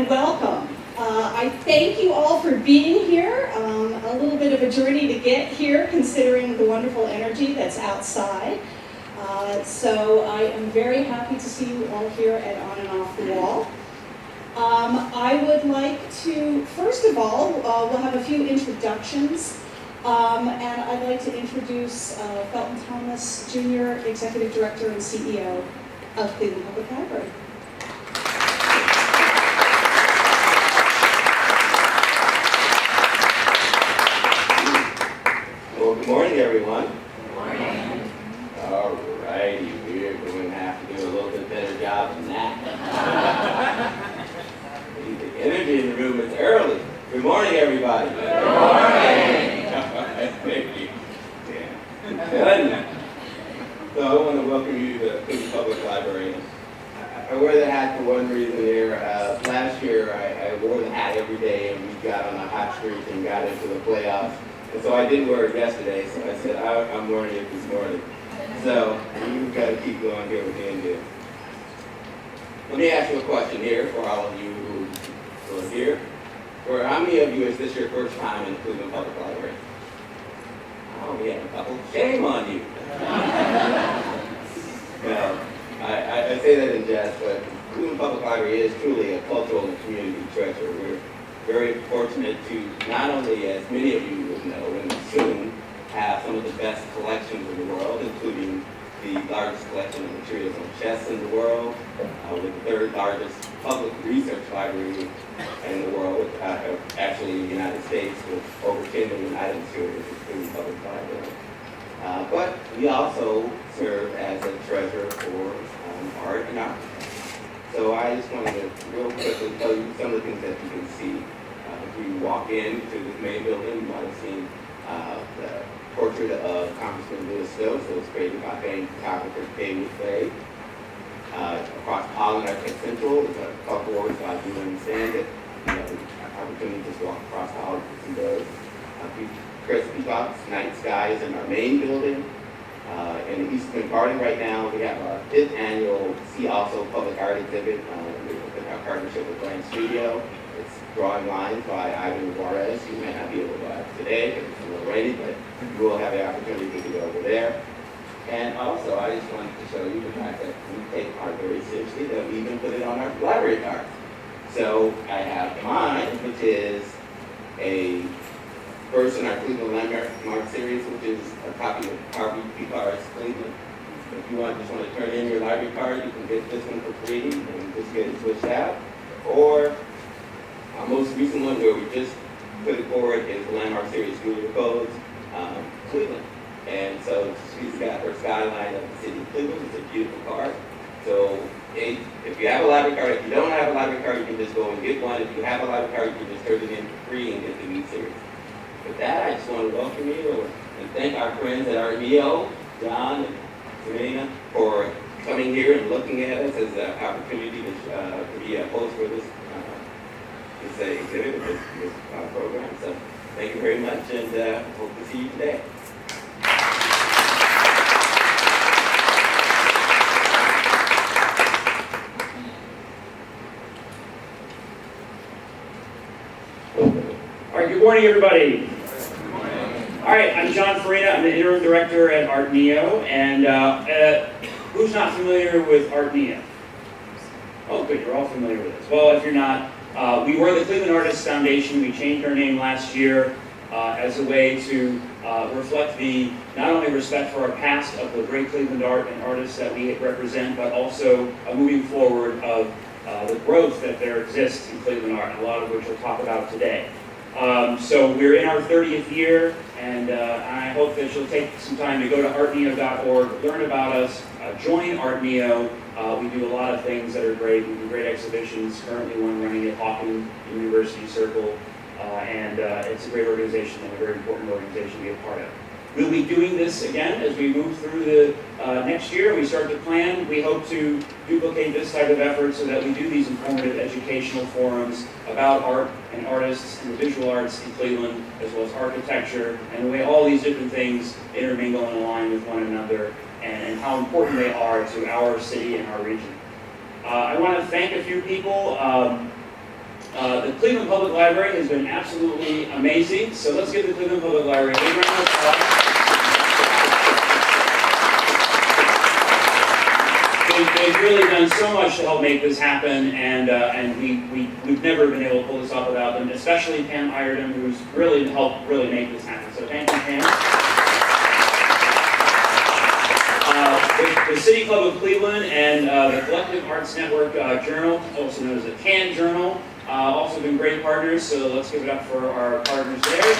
welcome. I thank you all for being here. A little bit of a journey to get here considering the wonderful energy that's outside. So I am very happy to see you all here at On and Off the Wall. I would like to, first of all, we'll have a few introductions. And I'd like to introduce Felton Thomas, Jr., Executive Director and CEO of Cleveland Public Library. Well, good morning, everyone. Good morning. All righty, we're going to have to do a little bit better job than that. The energy in the room is early. Good morning, everybody. Good morning. Thank you. Yeah. So I want to welcome you to the Cleveland Public Library. I wear the hat for one reason here. Last year, I wore the hat every day, and we got on a hot streak and got into the playoffs. And so I didn't wear it yesterday, so I said, I'm wearing it this morning. So we've got to keep going here with the Indians. Let me ask you a question here for all of you who are here. For how many of you is this your first time in the Cleveland Public Library? Oh, we have a couple. Shame on you. Well, I say that in jest, but Cleveland Public Library is truly a cultural and community treasure. We're very fortunate to not only, as many of you would know and soon, have some of the best collections in the world, including the largest collection of materials on chess in the world, with the third largest public research library in the world, actually in the United States, with over 10 million items here at the Cleveland Public Library. But we also serve as a treasure for art and art. So I just wanted to real quickly tell you some of the things that you can see. If you walk into this main building, you might have seen the portrait of Congressman Lewis Stokes that was created by famed photographer David Fay. Across Holland Architect Central, there's a couple works by doing saying that, opportunity to just walk across the hall and see those. Chris Peacock's Night Sky is in our main building. In the Eastman Garden right now, we have our 5th annual See Also Public Art exhibit with our partnership with Brand Studio. It's Drawing Lines by Ivan Juarez. You may not be able to go out today because it's a little rainy, but you will have the opportunity to go over there. And also, I just wanted to show you the fact that we take art very seriously, that we even put it on our library cards. So I have mine, which is a first in our Cleveland Landmark series, which is a copy of Harvey Picar's Cleveland. If you just want to turn in your library card, you can get this one for free and just get it switched out. Or our most recent one, where we just put it forward, is the Landmark series, Julia Cole's Cleveland. And so she's got her skyline of the city of Cleveland. It's a beautiful card. So if you have a library card, if you don't have a library card, you can just go and get one. If you have a library card, you can just turn it in for free and get the new series. With that, I just want to welcome you and thank our friends at ArtNEO, John and Serena, for coming here and looking at us as an opportunity to be a host for this exhibit, this program. So thank you very much, and hope to see you today. All right, good morning, everybody. Good morning. All right, I'm John Farina. I'm the interim director at ArtNEO, and who's not familiar with ArtNEO? Oh, good, you're all familiar with this. Well, if you're not, we were the Cleveland Artists Foundation. We changed our name last year as a way to reflect the not only respect for our past of the great Cleveland art and artists that we represent, but also moving forward of the growth that there exists in Cleveland art, and a lot of which we'll talk about today. So we're in our 30th year, and I hope that you'll take some time to go to artneo.org, learn about us, join ArtNEO. We do a lot of things that are great. We do great exhibitions, currently one running at Hawken University Circle, and it's a great organization and a very important organization to be a part of. We'll be doing this again as we move through the next year. We start to plan. We hope to duplicate this type of effort so that we do these informative educational forums about art and artists and the visual arts in Cleveland, as well as architecture, and the way all these different things intermingle and align with one another, and how important they are to our city and our region. I want to thank a few people. Cleveland Public Library has been absolutely amazing, so let's give the Cleveland Public Library a big round of applause. They've really done so much to help make this happen, and we've never been able to pull this off without them, especially Pam Iredon, who's really helped make this happen. So thank you, Pam. The City Club of Cleveland and the Collective Arts Network Journal, also known as the CAN Journal, also been great partners, so let's give it up for our partners there.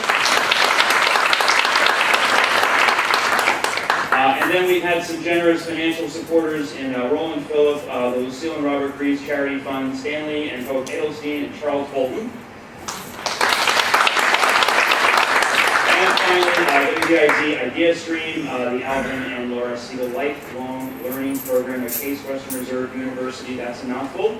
And then we've had some generous financial supporters in Roland Phillip, the Lucille and Robert Crees Charity Fund, Stanley and Hope Edelstein, and Charles Bolton. And finally, WGIZ Idea Stream, the Alvin and Laura Siegel Lifelong Learning Program at Case Western Reserve University. That's a mouthful.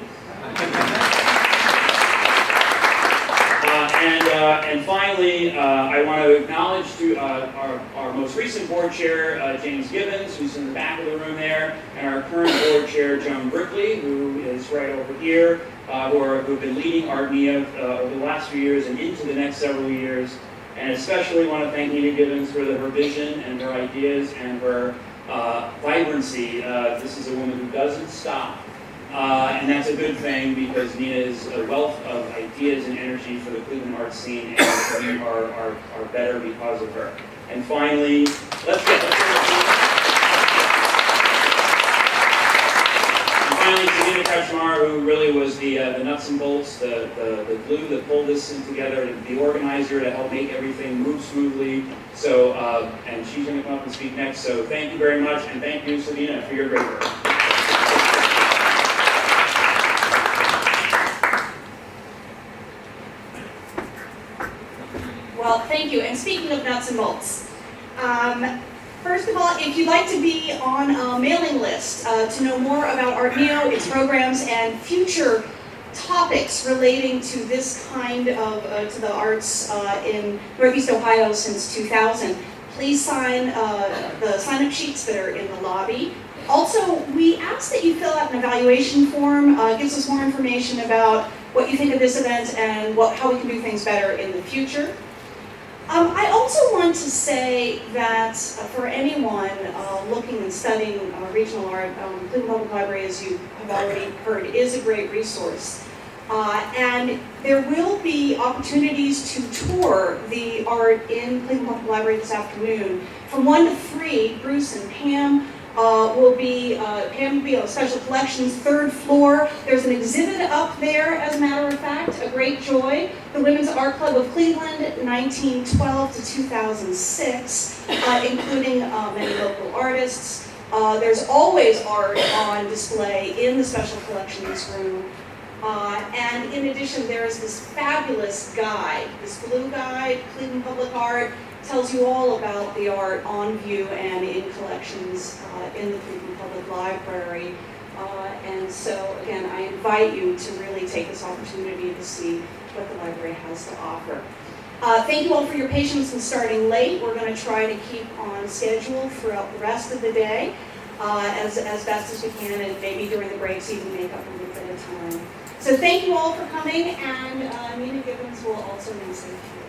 And finally, I want to acknowledge to our most recent board chair, James Gibbons, who's in the back of the room there, and our current board chair, Joan Brickley, who is right over here, who've been leading ArtNEO over the last few years and into the next several years. And especially want to thank Nina Gibbons for her vision and her ideas and her vibrancy. This is a woman who doesn't stop. And that's a good thing because Nina is a wealth of ideas and energy for the Cleveland art scene, and we are better because of her. And finally, let's get to Nina Kachmar, who really was the nuts and bolts, the glue that pulled this thing together, the organizer to help make everything move smoothly. So, and she's going to come up and speak next. So thank you very much, and thank you, Sabina, for your great work. Well, thank you. And speaking of nuts and bolts, first of all, if you'd like to be on a mailing list to know more about ArtNEO, its programs, and future topics relating to this kind of, to the arts in Northeast Ohio since 2000, please sign the sign-up sheets that are in the lobby. Also, we ask that you fill out an evaluation form. It gives us more information about what you think of this event and how we can do things better in the future. I also want to say that for anyone looking and studying regional art, Cleveland Public Library, as you have already heard, is a great resource. And there will be opportunities to tour the art in Cleveland Public Library this afternoon. From 1 to 3, Bruce and Pam will be on Special Collections, 3rd floor. There's an exhibit up there, as a matter of fact, A Great Joy, the Women's Art Club of Cleveland, 1912 to 2006, including many local artists. There's always art on display in the Special Collections room. And in addition, there is this fabulous guide, this blue guide, Cleveland Public Art, tells you all about the art on view and in collections in the Cleveland Public Library. And so, again, I invite you to really take this opportunity to see what the library has to offer. Thank you all for your patience in starting late. We're going to try to keep on schedule throughout the rest of the day as best as we can, and maybe during the breaks even make up a little bit of time. So thank you all for coming, and Nina Gibbons will also now say a few.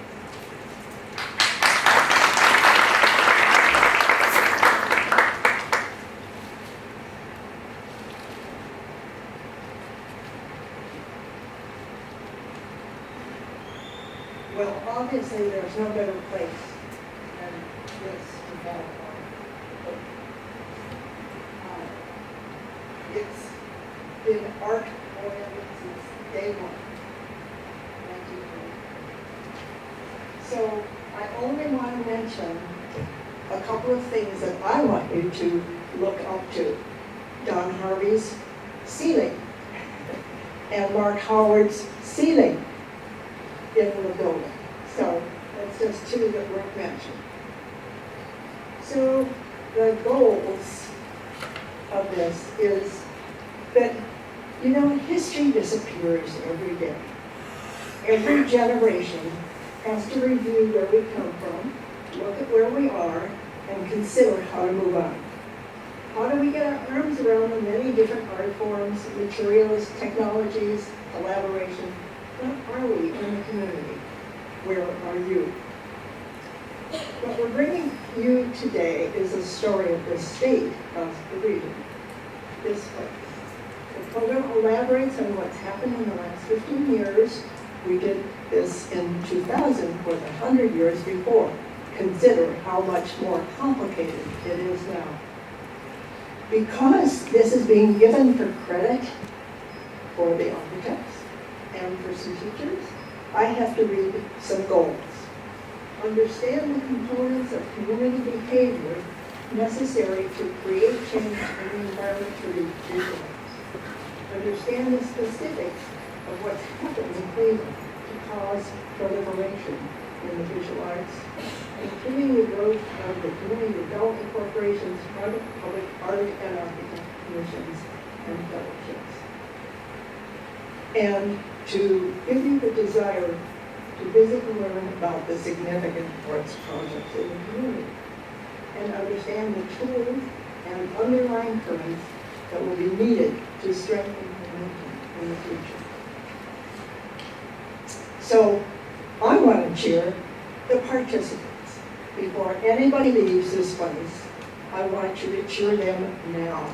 Well, obviously, there's no better place than this to fall on. It's been art-oriented since day one, 1920. So I only want to mention a couple of things that I want you to look up to. Don Harvey's ceiling and Mark Howard's ceiling in the building. So that's just two that were mentioned. So the goals of this is that, you know, history disappears every day. Every generation has to review where we come from, look at where we are, and consider how to move on. How do we get our arms around the many different art forms, materials, technologies, collaboration? What are we we in the community? Where are you? What we're bringing you today is a story of the state of the region, this place. The program elaborates on what's happened in the last 15 years. We did this in 2000 for the 100 years before. Consider how much more complicated it is now. Because this is being given for credit for the architects and for some teachers, I have to read some goals. Understand the components of community behavior necessary to create change in the environment to visualize. Understand the specifics of what's happened in Cleveland to cause proliferation in the visual arts, including the growth of the community development corporations, private, public, art, and architect commissions, and fellowships. And to give you the desire to visit and learn about the significant arts projects in the community, and understand the tools and underlying currents that will be needed to strengthen momentum in the future. So I want to cheer the participants. Before anybody leaves this place, I want you to cheer them now.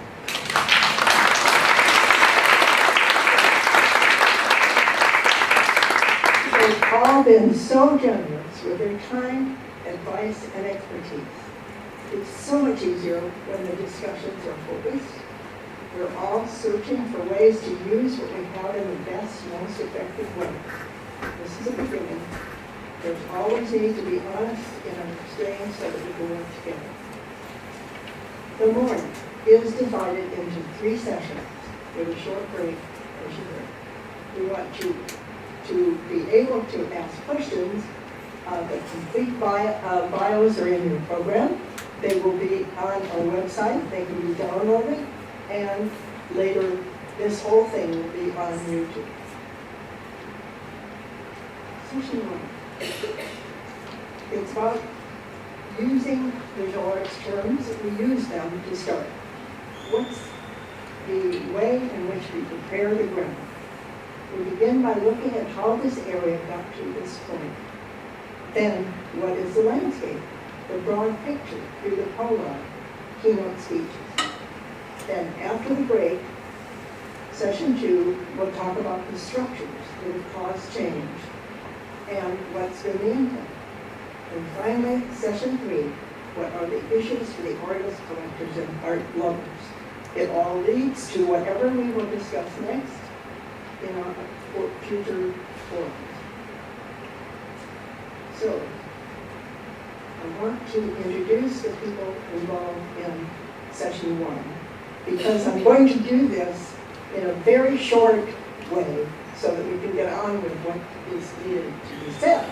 They've all been so generous with their time, advice, and expertise. It's so much easier when the discussions are focused. We're all searching for ways to use what we have in the best, most effective way. This is a beginning. There's always need to be honest in our exchange so that we can work together. The morning is divided into 3 sessions with a short break as you heard. We want you to be able to ask questions. The complete bios are in your program. They will be on our website. They can be downloaded. And later, this whole thing will be on YouTube. Session 1. It's about using visual arts terms. We use them to start. What's the way in which we prepare the ground? We begin by looking at how this area got to this point. Then, what is the landscape? The broad picture through the prologue, keynote speeches. Then, after the break, session 2, we'll talk about the structures that have caused change and what's been the impact. And finally, session 3, what are the issues for the artists, collectors, and art lovers? It all leads to whatever we will discuss next in our future forums. So, I want to introduce the people involved in session 1, because I'm going to do this in a very short way so that we can get on with what is needed to be said.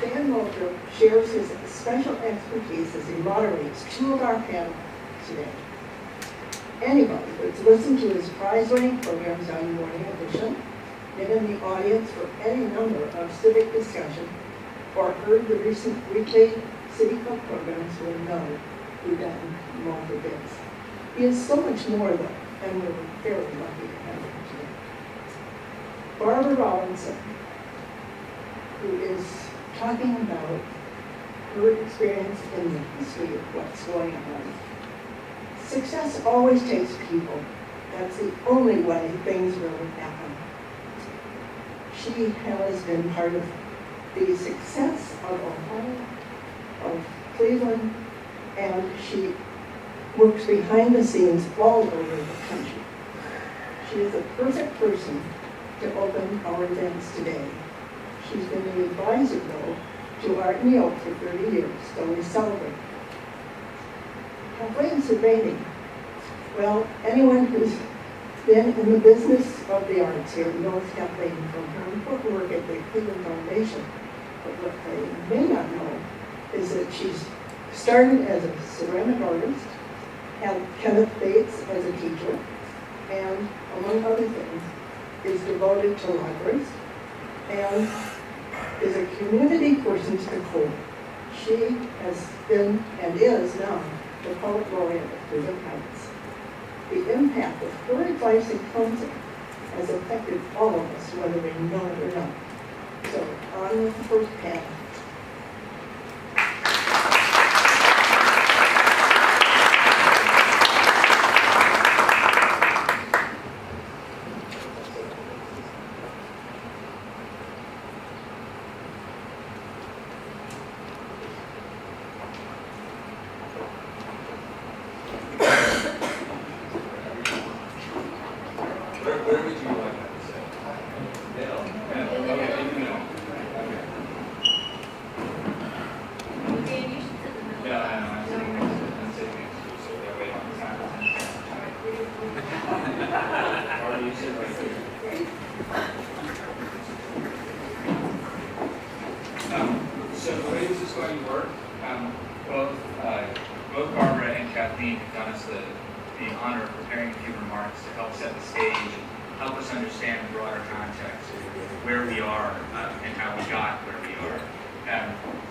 Dan Moultrie shares his special expertise as he moderates 2 of our panels today. Anybody that's listened to his prize-winning programs on Morning Edition, been in the audience for any number of civic discussion, or heard the recent weekly City Club programs will know who Dan Moultrie is. He is so much more, though, and we're very lucky to have him today. Barbara Robinson, who is talking about her experience in the history of what's going on. Success always takes people. That's the only way things really happen. She has been part of the success of Ohio, of Cleveland, and she works behind the scenes all over the country. She is the perfect person to open our events today. She's been the advisor, though, to ArtNEO for 30 years, so we celebrate. Kathleen Cervini. Well, anyone who's been in the business of the arts here knows Kathleen from her important work at the Cleveland Foundation. But what they may not know is that she's started as a ceramic artist, had Kenneth Bates as a teacher, and among other things, is devoted to libraries, and is a community person to the core. She has been and is now the poet laureate of Cleveland Heights. The impact of her advice and counsel has affected all of us, whether we know it or not. So on with the first panel. Where would you like that to say? Middle? Middle, okay, in the middle. Okay. Yeah, I know, I'm sitting next to, so that way on the side. Or you sit right there. So the way this is going to work, both Barbara and Kathleen have done us the honor of preparing a few remarks to help set the stage and help us understand the broader context of where we are and how we got where we are.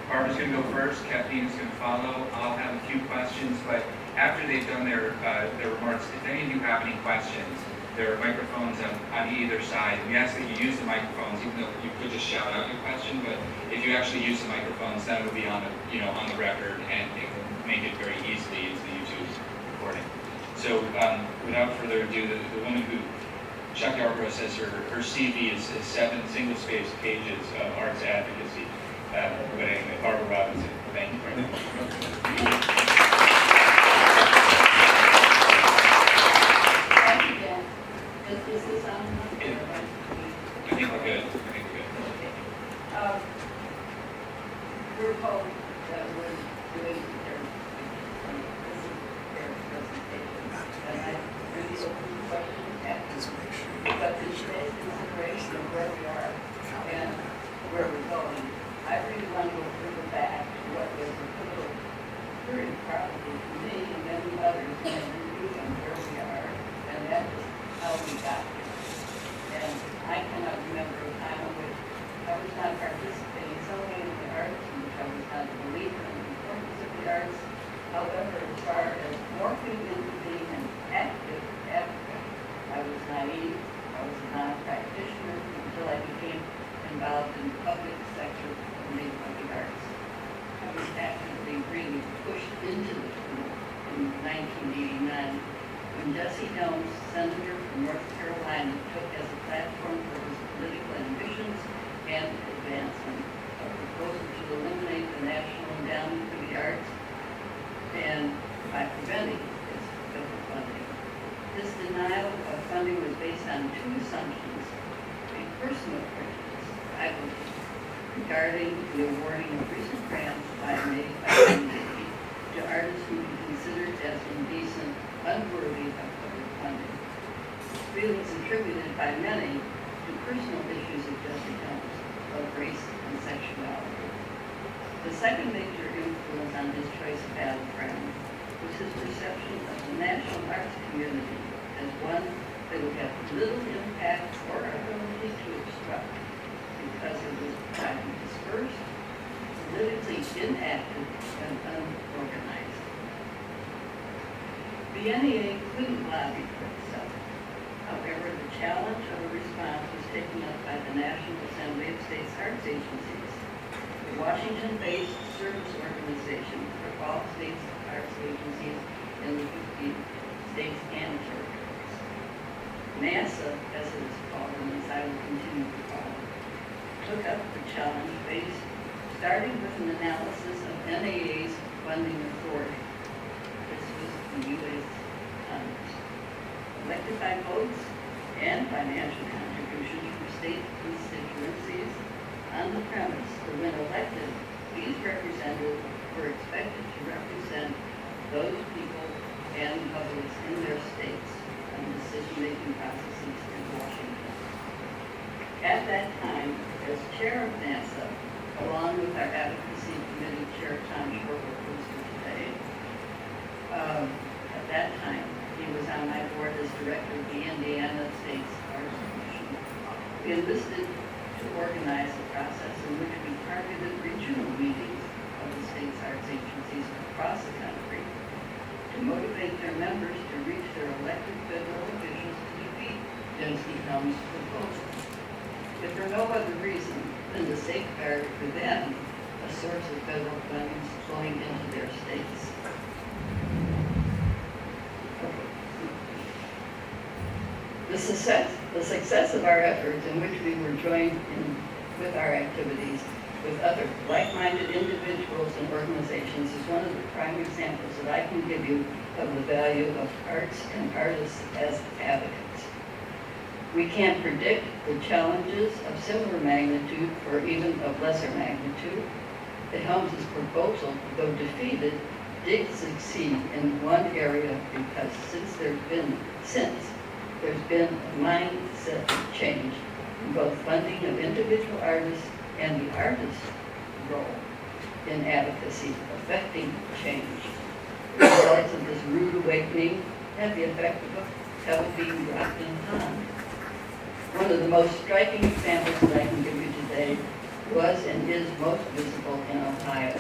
Barbara's going to go first, Kathleen is going to follow. I'll have a few questions, but after they've done their remarks, if any of you have any questions, there are microphones on either side. We ask that you use the microphones, even though you could just shout out your question, but if you actually use the microphones, then it will be on the record, and it will make it very easily into the YouTube recording. So without further ado, the woman who Chuck Yarbrough says her CV is 7 single-spaced pages of arts advocacy. But anyway, Barbara Robinson, thank you very much. Thank you, Dan. Is this on? I think we're good. We're told that we're doing their presentation, and I really open the question at but in today's consideration of where we are and where we're going, I really want to go further back to what was a pivotal period probably for me and many others in reviewing where we are, and that is how we got here. And I cannot remember a time in which I was not participating solely in the arts, in which I was not a believer in the importance of the arts. However, as far as morphing into being an active advocate, I was naive. I was a non-practitioner until I became involved in the public sector of the public arts. I was actively really pushed into the field in 1989 when Jesse Helms, senator from North Carolina, took as a platform for his political ambitions and advancement a proposal to eliminate the National Endowment for the Arts and by preventing its federal funding. This denial of funding was based on 2 assumptions: a personal prejudice, I believe, regarding the awarding of recent grants by a native community to artists who would be considered as indecent, unworthy of public funding. Feelings attributed by many to personal issues of Jesse Helms of race and sexuality. The second major influence on his choice of battleground was his perception of the national arts community as one that would have little impact or ability to obstruct because it was widely dispersed, politically inactive, and unorganized. The NEA couldn't lobby for itself. However, the challenge of a response was taken up by the National Assembly of States Arts Agencies, the Washington-based service organization for all states arts agencies in the 50 states and territories. NASA, as it is called, and as I will continue to call it, took up the challenge starting with an analysis of NAA's funding authority. This was the U.S. Congress. Elected by votes and financial contributions from state constituencies on the premise that when elected, these representatives were expected to represent those people and publics in their states and decision-making processes in Washington. At that time, as chair of NASA, along with our advocacy committee chair, Tom Schroeder, who's here today, at that time, he was on my board as director of the Indiana States Arts Commission. We enlisted to organize a process in which we targeted regional meetings of the state's arts agencies across the country to motivate their members to reach their elected federal officials to defeat Densky Helms' proposal, if for no other reason than to safeguard for them a source of federal funding flowing into their states. The success of our efforts, in which we were joined in with our activities with other like-minded individuals and organizations, is one of the prime examples that I can give you of the value of arts and artists as advocates. We can't predict the challenges of similar magnitude or even of lesser magnitude. The Helms' proposal, though defeated, did succeed in one area because there's been a mindset change in both funding of individual artists and the artist's role in advocacy affecting change. The results of this rude awakening had the effect of a pebble being dropped in a pond. One of the most striking examples that I can give you today was and is most visible in Ohio.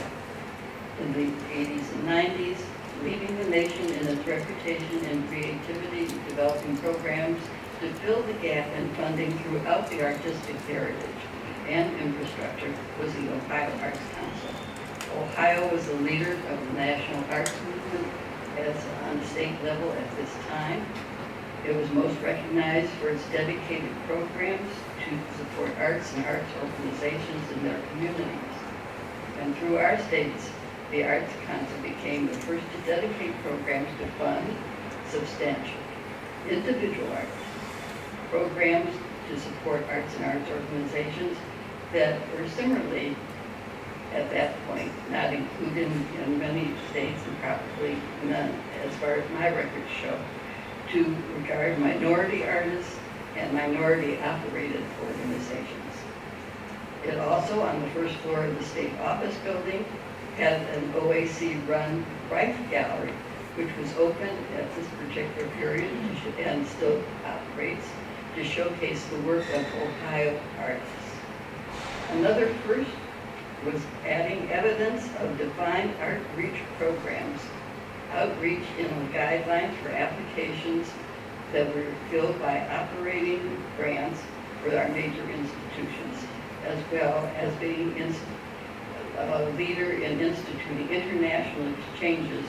In the 80s and 90s, leading the nation in its reputation and creativity, developing programs to fill the gap in funding throughout the artistic heritage and infrastructure was the Ohio Arts Council. Ohio was the leader of the national arts movement on the state level at this time. It was most recognized for its dedicated programs to support arts and arts organizations in their communities. And through our states, the Arts Council became the first to dedicate programs to fund substantial individual artists, programs to support arts and arts organizations that were similarly, at that point, not included in many states and probably none, as far as my records show, to regard minority artists and minority-operated organizations. It also, on the first floor of the state office building, had an OAC-run Rife Gallery, which was opened at this particular period and still operates to showcase the work of Ohio artists. Another first was adding evidence of defined outreach programs, outreach in the guidelines for applications that were filled by operating grants for our major institutions, as well as being a leader in instituting international exchanges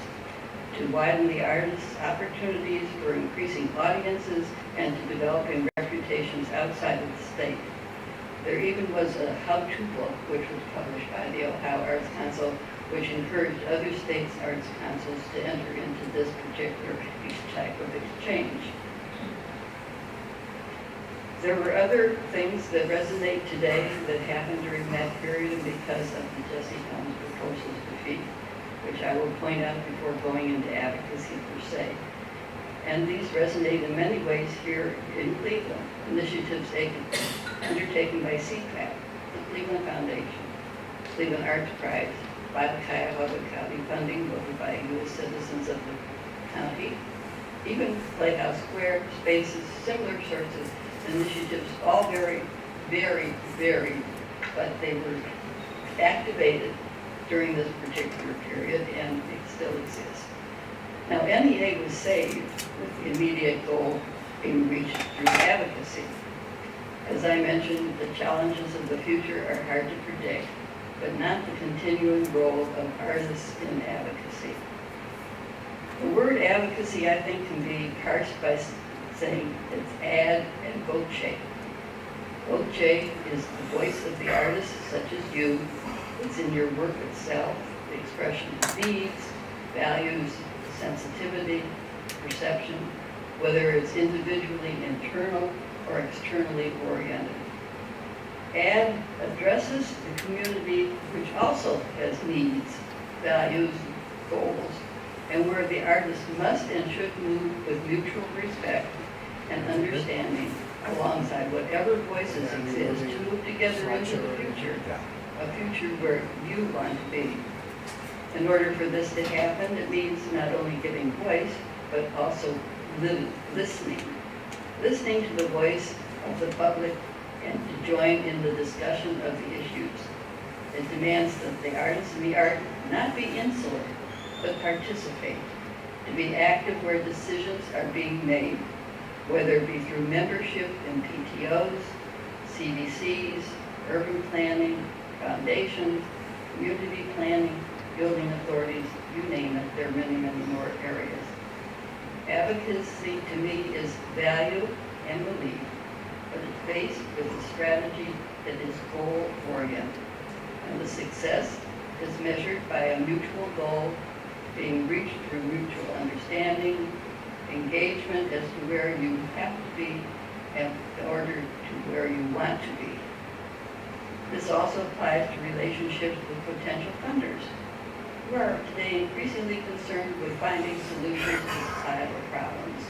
to widen the artists' opportunities for increasing audiences and to developing reputations outside of the state. There even was a how-to book which was published by the Ohio Arts Council, which encouraged other states' arts councils to enter into this particular type of exchange. There were other things that resonate today that happened during that period and because of the Jesse Helms proposal's defeat, which I will point out before going into advocacy per se. And these resonate in many ways here in Cleveland. Initiatives undertaken by CPAC, the Cleveland Foundation, Cleveland Arts Prize, by the Cuyahoga County funding voted by U.S. citizens of the county, even Playhouse Square, spaces, similar sorts of initiatives, all very, very, very, but they were activated during this particular period and it still exists. Now, NEA was saved with the immediate goal being reached through advocacy. As I mentioned, the challenges of the future are hard to predict, but not the continuing role of artists in advocacy. The word advocacy, I think, can be parsed by saying it's ad and voce. Voce is the voice of the artist, such as you. It's in your work itself, the expression of needs, values, sensitivity, perception, whether it's individually internal or externally oriented. Ad addresses the community, which also has needs, values, goals, and where the artist must and should move with mutual respect and understanding alongside whatever voices exist to move together into the future, a future where you want to be. In order for this to happen, it means not only giving voice, but also listening to the voice of the public and to join in the discussion of the issues. It demands that the artists and the art not be insular, but participate, to be active where decisions are being made, whether it be through membership in PTOs, CDCs, urban planning, foundations, community planning, building authorities, you name it, there are many, many more areas. Advocacy to me is value and belief, but it's based with a strategy that is goal-oriented. And the success is measured by a mutual goal being reached through mutual understanding, engagement as to where you have to be in order to where you want to be. This also applies to relationships with potential funders, who are today increasingly concerned with finding solutions to societal problems.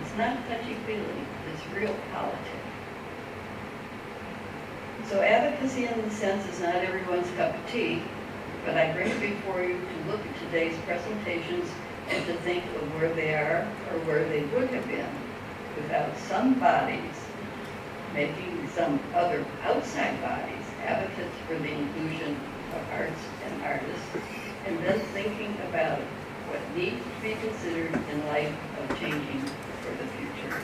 It's not touchy-feely, it's real politics. So advocacy in the sense is not everyone's cup of tea, but I bring it before you to look at today's presentations and to think of where they are or where they would have been without some bodies making some other outside bodies advocates for the inclusion of arts and artists, and then thinking about what needs to be considered in light of changing for the future.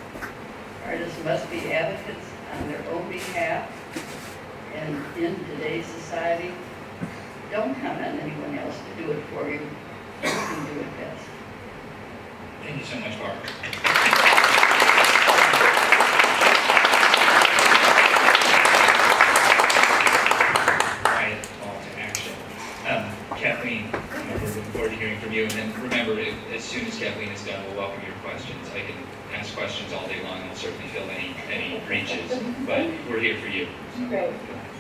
Artists must be advocates on their own behalf, and in today's society, don't count on anyone else to do it for you. You can do it best. Thank you so much, Barbara. Right, call to action. Kathleen, we're looking forward to hearing from you. And then remember, as soon as Kathleen is done, we'll welcome your questions. I can ask questions all day long. I'll certainly fill any breaches, but we're here for you. So. Great,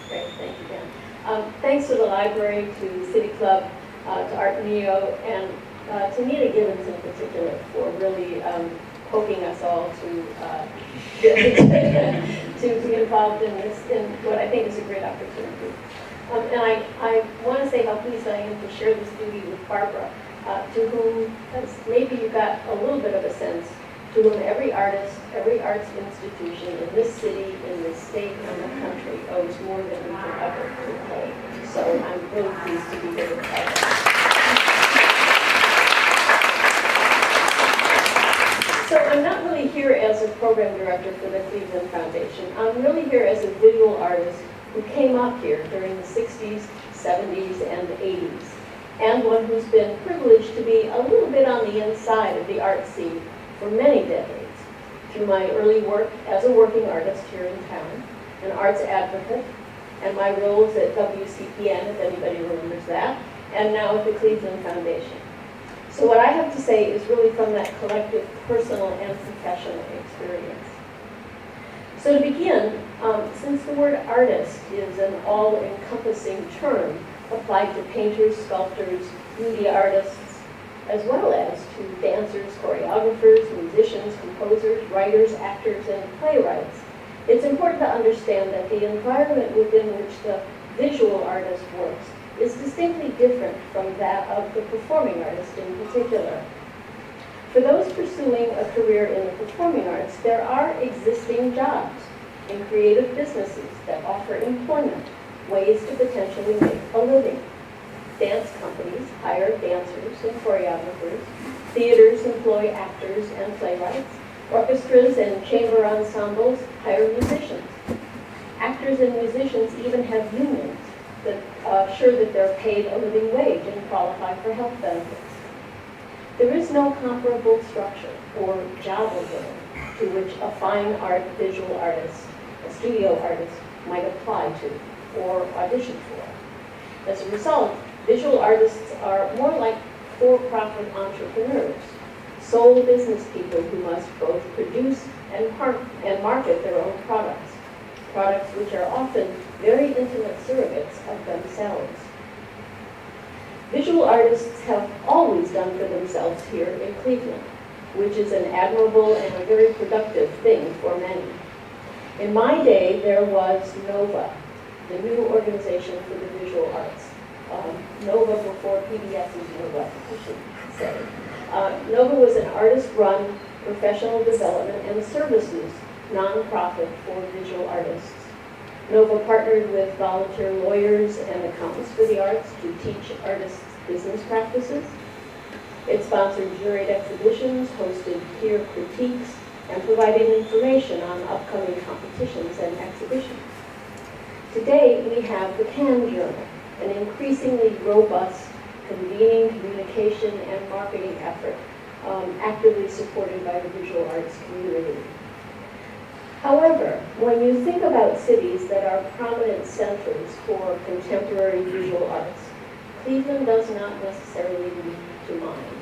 thank you, Dan. Thanks to the library, to City Club, to ArtNEO, and to Nita Gibbons in particular for really poking us all to to be involved in this, in what I think is a great opportunity. And I want to say how pleased I am to share this duty with Barbara, to whom, as maybe you got a little bit of a sense, to whom every artist, every arts institution in this city, in this state, and the country owes more than we can ever repay. So I'm really pleased to be here with Barbara. So I'm not really here as a program director for the Cleveland Foundation. I'm really here as a visual artist who came up here during the 60s, 70s, and 80s, and one who's been privileged to be a little bit on the inside of the art scene for many decades, through my early work as a working artist here in town, an arts advocate, and my roles at WCPN, if anybody remembers that, and now at the Cleveland Foundation. So what I have to say is really from that collective personal and professional experience. So to begin, since the word artist is an all-encompassing term applied to painters, sculptors, media artists, as well as to dancers, choreographers, musicians, composers, writers, actors, and playwrights, it's important to understand that the environment within which the visual artist works is distinctly different from that of the performing artist in particular. For those pursuing a career in the performing arts, there are existing jobs in creative businesses that offer employment, ways to potentially make a living. Dance companies hire dancers and choreographers. Theaters employ actors and playwrights. Orchestras and chamber ensembles hire musicians. Actors and musicians even have unions that assure that they're paid a living wage and qualify for health benefits. There is no comparable structure or job opening to which a fine art visual artist, a studio artist, might apply to or audition for. As a result, visual artists are more like for-profit entrepreneurs, sole business people who must both produce and market their own products, products which are often very intimate surrogates of themselves. Visual artists have always done for themselves here in Cleveland, which is an admirable and a very productive thing for many. In my day, there was NOVA, the new organization for the visual arts. NOVA before PBS's NOVA, I should say. NOVA was an artist-run professional development and services nonprofit for visual artists. NOVA partnered with volunteer lawyers and accountants for the arts to teach artists business practices. It sponsored juried exhibitions, hosted peer critiques, and providing information on upcoming competitions and exhibitions. Today, we have the CAN Journal, an increasingly robust convening, communication, and marketing effort actively supported by the visual arts community. However, when you think about cities that are prominent centers for contemporary visual arts, Cleveland does not necessarily lead to mind.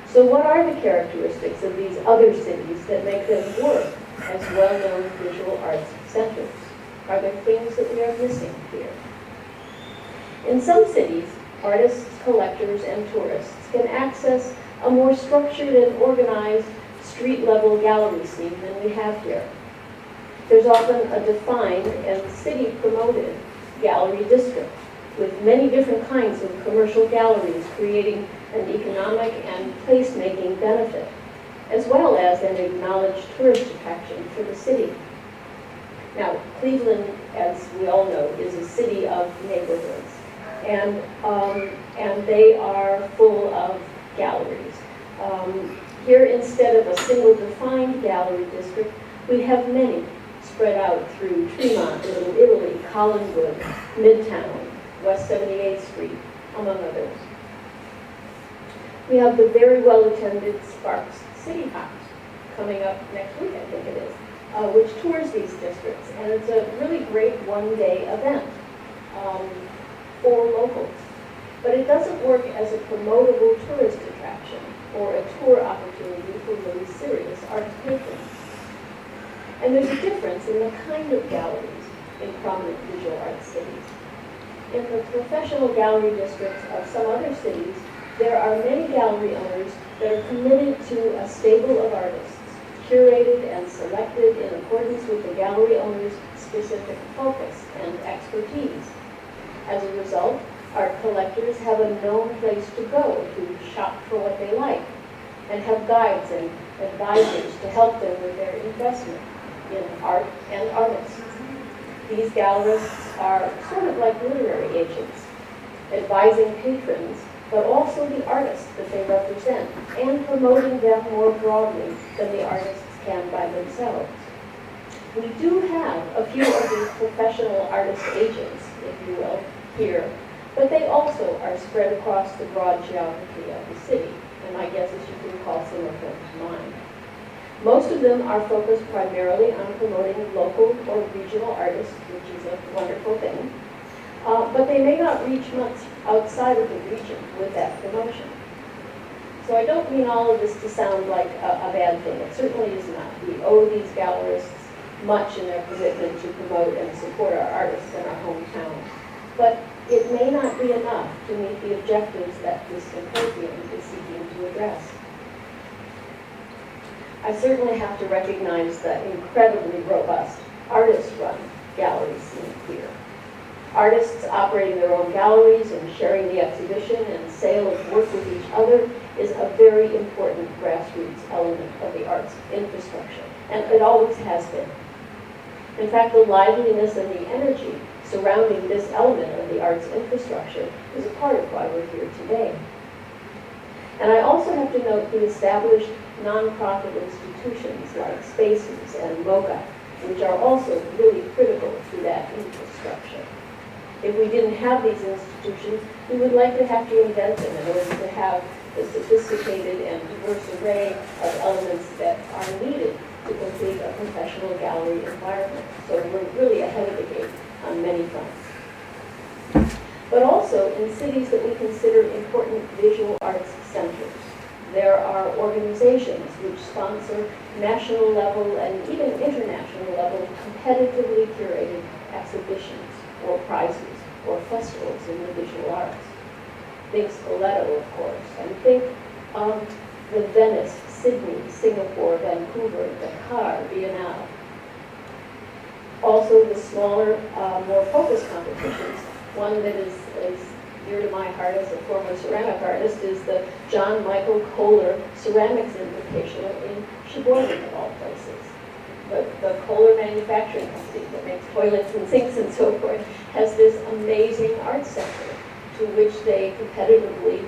So what are the characteristics of these other cities that make them work as well-known visual arts centers? Are there things that we are missing here? In some cities, artists, collectors, and tourists can access a more structured and organized street-level gallery scene than we have here. There's often a defined and city-promoted gallery district with many different kinds of commercial galleries creating an economic and place-making benefit, as well as an acknowledged tourist attraction for the city. Now, Cleveland, as we all know, is a city of neighborhoods, and they are full of galleries. Here, instead of a single defined gallery district, we have many spread out through Tremont, Little Italy, Collinwood, Midtown, West 78th Street, among others. We have the very well-attended Sparks City House coming up next week, I think it is, which tours these districts, and it's a really great one-day event for locals. But it doesn't work as a promotable tourist attraction or a tour opportunity for really serious art patrons. And there's a difference in the kind of galleries in prominent visual arts cities. In the professional gallery districts of some other cities, there are many gallery owners that are committed to a stable of artists, curated and selected in accordance with the gallery owner's specific focus and expertise. As a result, art collectors have a known place to go to shop for what they like, and have guides and advisors to help them with their investment in art and artists. These gallerists are sort of like literary agents, advising patrons, but also the artists that they represent, and promoting them more broadly than the artists can by themselves. We do have a few of these professional artist agents, if you will, here, but they also are spread across the broad geography of the city, and my guess is you can call some of them to mind. Most of them are focused primarily on promoting local or regional artists, which is a wonderful thing, but they may not reach much outside of the region with that promotion. So I don't mean all of this to sound like a bad thing. It certainly is not. We owe these gallerists much in their commitment to promote and support our artists in our hometown. But it may not be enough to meet the objectives that this symposium is seeking to address. I certainly have to recognize the incredibly robust artist-run gallery scene here. Artists operating their own galleries and sharing the exhibition and sale of work with each other is a very important grassroots element of the arts infrastructure, and it always has been. In fact, the liveliness and the energy surrounding this element of the arts infrastructure is a part of why we're here today. And I also have to note the established nonprofit institutions like Spaces and MoCA, which are also really critical to that infrastructure. If we didn't have these institutions, we would likely have to invent them in order to have the sophisticated and diverse array of elements that are needed to complete a professional gallery environment. So we're really ahead of the game on many fronts. But also in cities that we consider important visual arts centers, there are organizations which sponsor national level and even international level competitively curated exhibitions or prizes or festivals in the visual arts. Think Spoleto, of course, and think of the Venice, Sydney, Singapore, Vancouver, Dakar, Biennale. Also the smaller, more focused competitions. One that is dear to my heart as a former ceramic artist is the John Michael Kohler Ceramics Invitational in Sheboygan, of all places. The Kohler Manufacturing Company that makes toilets and sinks and so forth has this amazing art center to which they competitively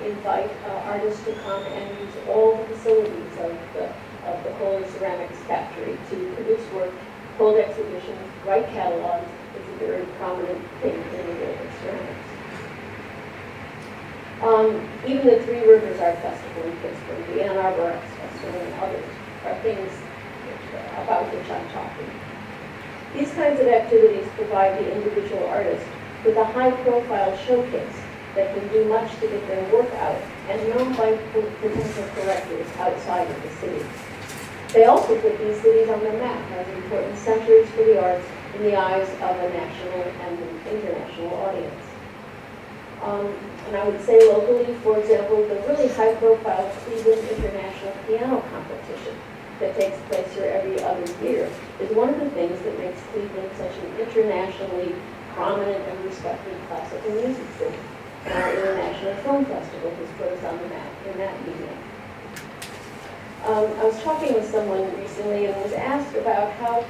invite artists to come and use all the facilities of the of the Kohler Ceramics Factory to produce work, hold exhibitions, write catalogs. It's a very prominent thing in the world of ceramics. Even the Three Rivers Art Festival in Pittsburgh, the Ann Arbor Arts Festival, and others are things about which I'm talking. These kinds of activities provide the individual artist with a high-profile showcase that can do much to get their work out and known by potential collectors outside of the city. They also put these cities on the map as important centers for the arts in the eyes of a national and international audience. And I would say locally, for example, the really high-profile Cleveland International Piano Competition that takes place here every other year is one of the things that makes Cleveland such an internationally prominent and respected classical music city. And our International Film Festival has put us on the map in that medium. I was talking with someone recently and was asked about how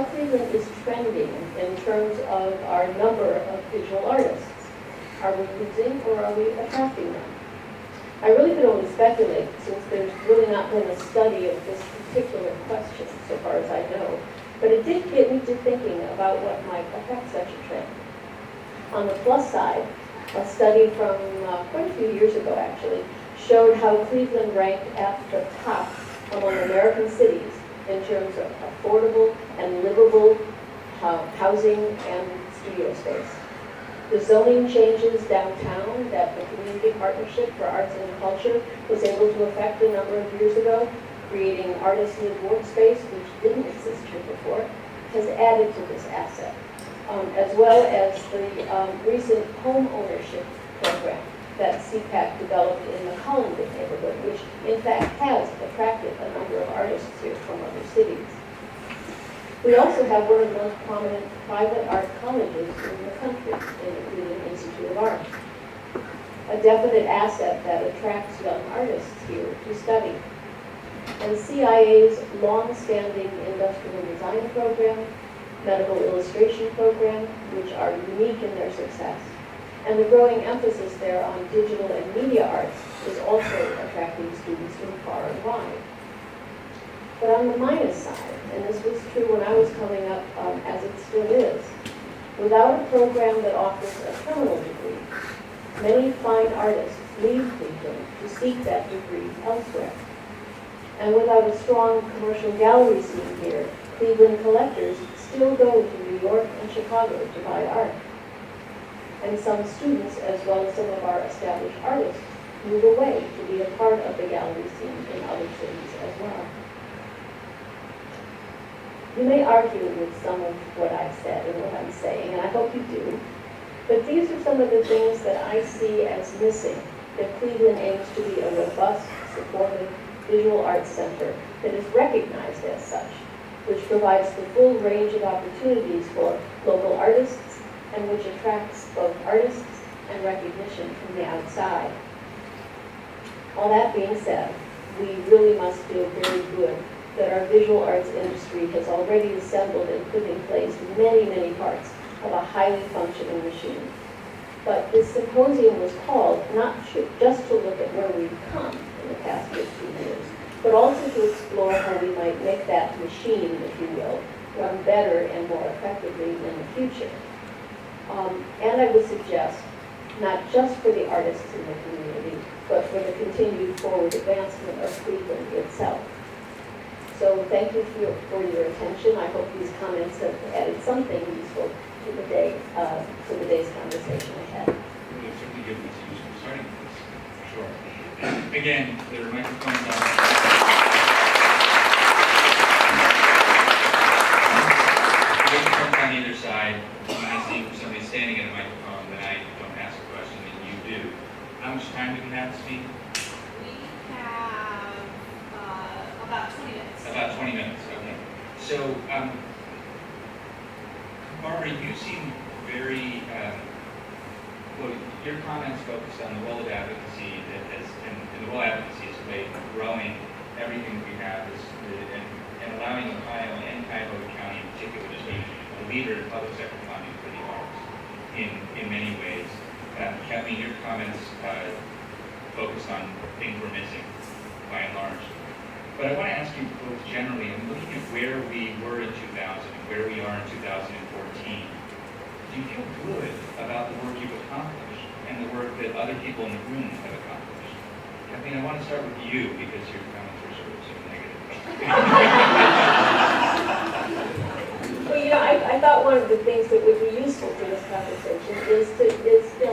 Cleveland is trending in terms of our number of visual artists. Are we losing or are we attracting them? I really could only speculate since there's really not been a study of this particular question so far as I know. But it did get me to thinking about what might affect such a trend. On the plus side, a study from quite a few years ago actually showed how Cleveland ranked at the top among American cities in terms of affordable and livable housing and studio space. The zoning changes downtown that the Community Partnership for Arts and Culture was able to effect a number of years ago, creating artist-led workspace, which didn't exist here before, has added to this asset, as well as the recent home ownership program that CPAC developed in the Collingwood neighborhood, which in fact has attracted a number of artists here from other cities. We also have one of the most prominent private art colleges in the country, in the Cleveland Institute of Art. A definite asset that attracts young artists here to study. And CIA's long-standing industrial design program, medical illustration program, which are unique in their success, and the growing emphasis there on digital and media arts is also attracting students from far and wide. But on the minus side, and this was true when I was coming up, as it still is, without a program that offers a terminal degree, many fine artists leave Cleveland to seek that degree elsewhere. And without a strong commercial gallery scene here, Cleveland collectors still go to New York and Chicago to buy art. And some students, as well as some of our established artists, move away to be a part of the gallery scene in other cities as well. You may argue with some of what I've said and what I'm saying, and I hope you do, but these are some of the things that I see as missing if Cleveland aims to be a robust, supportive, visual arts center that is recognized as such, which provides the full range of opportunities for local artists and which attracts both artists and recognition from the outside. All that being said, we really must feel very good that our visual arts industry has already assembled and put in place many, many parts of a highly functioning machine. But this symposium was called not just to look at where we've come in the past 15 years, but also to explore how we might make that machine, if you will, run better and more effectively in the future. And I would suggest, not just for the artists in the community, but for the continued forward advancement of Cleveland itself. So thank you for your attention. I hope these comments have added something useful to the day, to the day's conversation ahead. We've certainly given us a useful starting place, for sure. Again, there are microphones on. Microphones on either side. When I see somebody standing at a microphone, then I don't ask a question, and you do. How much time do we have to speak? We have about 20 minutes. About 20 minutes, okay. So, Barbara, you seem very, well, your comments focused on the role of advocacy that has, and the role of advocacy is really growing everything we have and allowing Ohio and Cuyahoga County in particular to be a leader in public sector funding for the arts in many ways. Kathleen, your comments focused on things we're missing by and large. But I want to ask you both generally, and looking at where we were in 2000 and where we are in 2014, do you feel good about the work you've accomplished and the work that other people in the room have accomplished? Kathleen, I want to start with you because your comments are sort of negative. Well, I thought one of the things that would be useful to this conversation is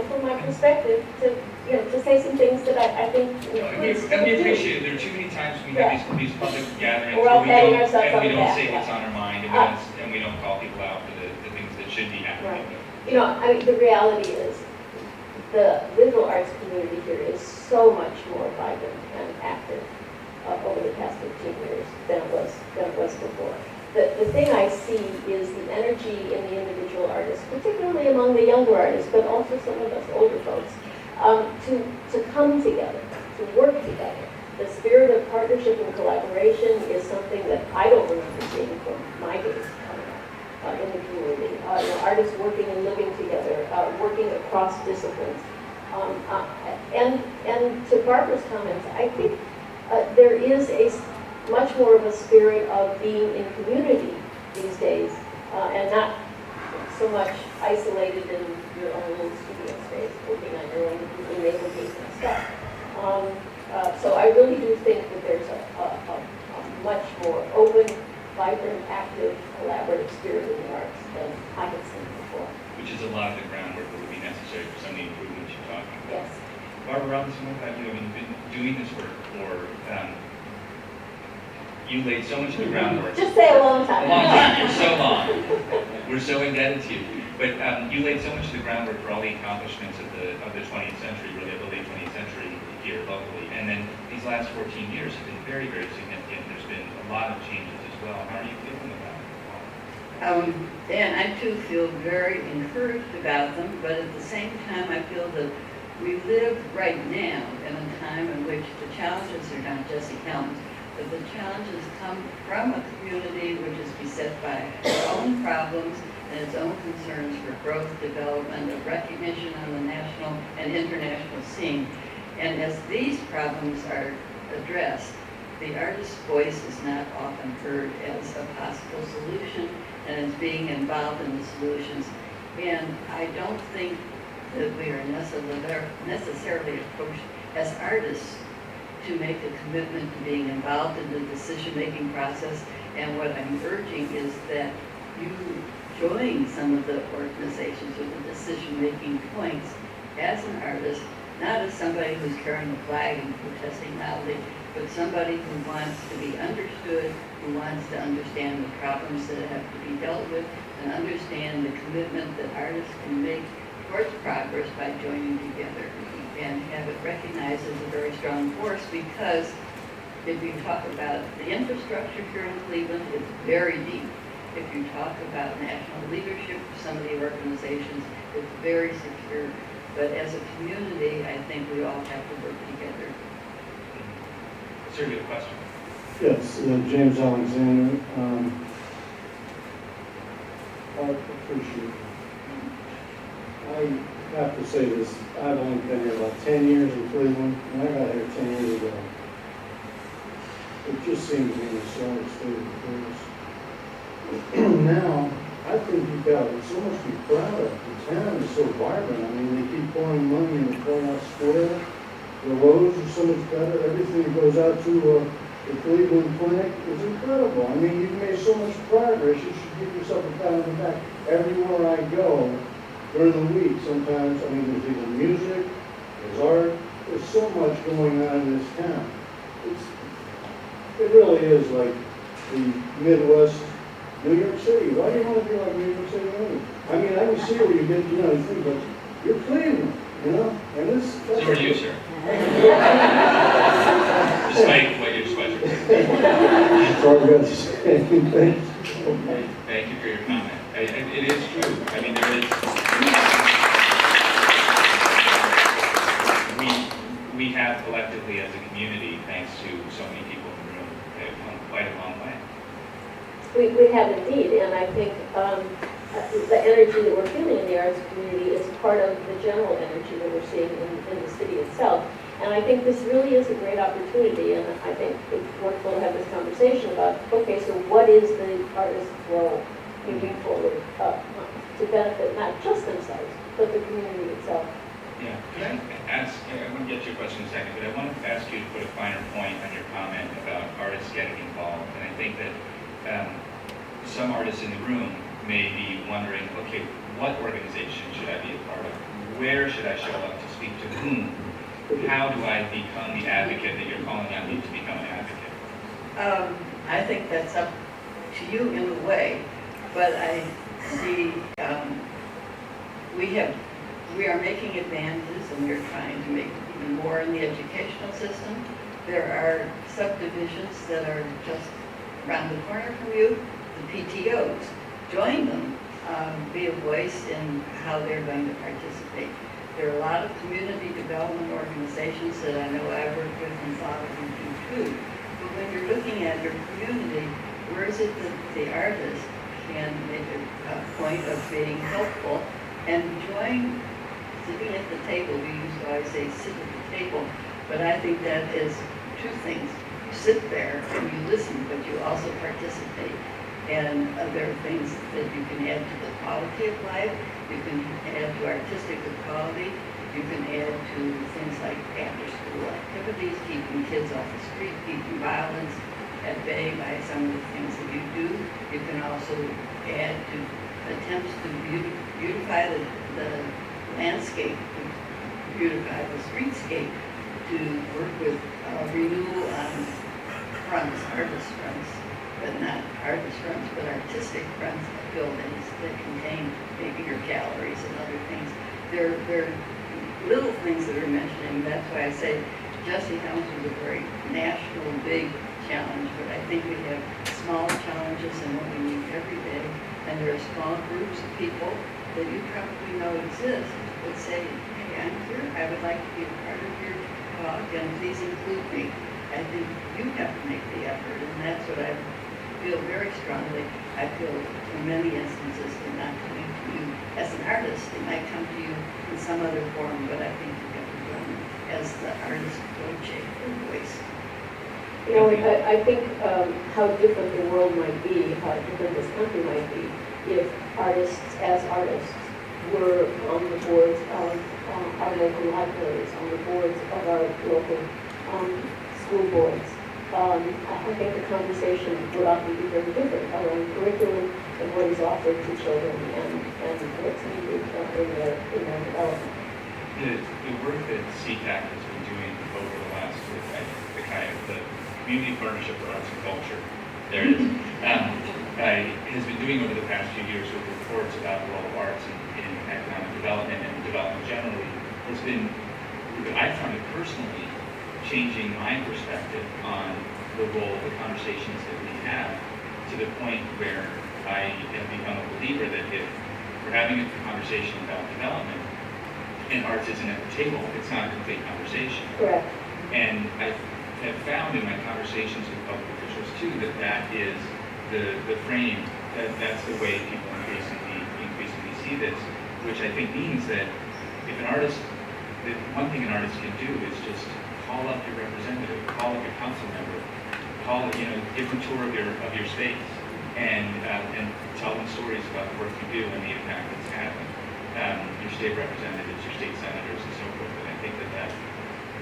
from my perspective, to say some things that I think And we appreciate it. There are too many times we have these public gatherings We're all where we patting don't, ourselves and on we the don't back, say yeah. what's on our mind, and we don't call people out for the things that should be happening. Right. The reality is the visual arts community here is so much more vibrant and active over the past 15 years than it was before. The thing I see is the energy in the individual artists, particularly among the younger artists, but also some of us older folks, to come together, to work together. The spirit of partnership and collaboration is something that I don't remember seeing from my days in the community. Artists working and living together, working across disciplines. And to Barbara's comments, I think there is much more of a spirit of being in community these days, and not so much isolated in your own little studio space, working on your own enablement and stuff. So I really do think that there's a much more open, vibrant, active, collaborative spirit in the arts than I had seen before. Which is a lot of the groundwork that would be necessary for some of the improvements you're talking about. Yes. Barbara Robinson, what about you? I mean, you've been doing this work for, you laid so much of the groundwork. Just say a long time. A long time, you're so long. We're so indebted to you. But you laid so much of the groundwork for all the accomplishments of the 20th century, really of the late 20th century here locally. And then these last 14 years have been very, very significant. There's been a lot of changes as well. How are you feeling about it? And I too feel very encouraged about them, but at the same time I feel that we live right now in a time in which the challenges are not just accountants, but the challenges come from a community which is beset by its own problems and its own concerns for growth, development, of recognition on the national and international scene. And as these problems are addressed, the artist's voice is not often heard as a possible solution and as being involved in the solutions. And I don't think that we are necessarily approached as artists to make a commitment to being involved in the decision-making process. And what I'm urging is that you join some of the organizations with the decision-making points as an artist, not as somebody who's carrying a flag and protesting loudly, but somebody who wants to be understood, who wants to understand the problems that have to be dealt with, and understand the commitment that artists can make towards progress by joining together, and have it recognized as a very strong force. Because if you talk about the infrastructure here in Cleveland, it's very deep. If you talk about national leadership, some of the organizations, it's very secure. But as a community, I think we all have to work together. Sir, you have a question? Yes, James Alexander. I appreciate it. I have to say this, I've only been here about 10 years in Cleveland, and I got here 10 years ago. It just seemed to be the sorry state of affairs. Now, I think you've got so much to be proud of. The town is so vibrant. I mean, they keep pouring money in the courthouse square. The roads are so much better. Everything that goes out to the Cleveland Clinic is incredible. I mean, you've made so much progress. You should give yourself a pat on the back. Everywhere I go during the week, sometimes, I mean, there's either music, there's art, there's so much going on in this town. It really is like the Midwest, New York City. Why do you want to be like New York City? I mean, I can see where you get, you think, but you're Cleveland, and this. So are you, sir. Despite what your sweatshirt. That's all I got to say. Thanks. Thank you for your comment. It is true. I mean, there is. We have collectively as a community, thanks to so many people in the room, have come quite a long way. We have indeed, and I think the energy that we're feeling in the arts community is part of the general energy that we're seeing in the city itself. And I think this really is a great opportunity, and I think it's wonderful to have this conversation about, okay, so what is the artist's role moving forward to benefit not just themselves, but the community itself? Yeah, could I ask, I want to get to your question in a second, but I want to ask you to put a finer point on your comment about artists getting involved. And I think that some artists in the room may be wondering, okay, what organization should I be a part of? Where should I show up to speak to whom? How do I become the advocate that you're calling on me to become an advocate? I think that's up to you in a way, but I see we are making advances, and we're trying to make even more in the educational system. There are subdivisions that are just around the corner from you, the PTOs. Join them, be a voice in how they're going to participate. There are a lot of community development organizations that I know I work with and thought of you do too. But when you're looking at your community, where is it that the artist can make a point of being helpful and join, sitting at the table? We used to always say sit at the table, but I think that is two things. You sit there and you listen, but you also participate. And there are things that you can add to the quality of life. You can add to artistic equality. You can add to things like after-school activities, keeping kids off the street, keeping violence at bay by some of the things that you do. You can also add to attempts to beautify the landscape, to beautify the streetscape, to work with renewal on fronts, artist fronts, but not artist fronts, but artistic fronts of buildings that contain maybe your galleries and other things. There are little things that are mentioning. That's why I say Jesse Helms was a very national, big challenge, but I think we have small challenges in what we need every day, and there are small groups of people that you probably know exist that say, hey, I'm here, I would like to be a part of your talk, and please include me. I think you have to make the effort, and that's what I feel very strongly. I feel in many instances they're not coming to you as an artist. They might come to you in some other form, but I think you have to go as the artist coach or voice. You know, I think how different the world might be, how different this country might be, if artists, as artists, were on the boards of our local libraries, on the boards of our local school boards. I think the conversation would often be very different around curriculum and what is offered to children and what's needed in their development. The work that CTAC has been doing over the last, the kind of the Community Partnership for Arts and Culture, there it is, has been doing over the past few years with reports about the role of arts in economic development and development generally. It's been, I found it personally, changing my perspective on the role of the conversations that we have, to the point where I have become a believer that if we're having a conversation about development and arts isn't at the table, it's not a complete conversation. Correct. And I have found in my conversations with public officials too that that is the frame, that's the way people increasingly see this, which I think means that if an artist, that one thing an artist can do is just call up your representative, call up your council member, give them a tour of your space, and tell them stories about the work you do and the impact it's having. Your state representatives, your state senators, and so forth. And I think that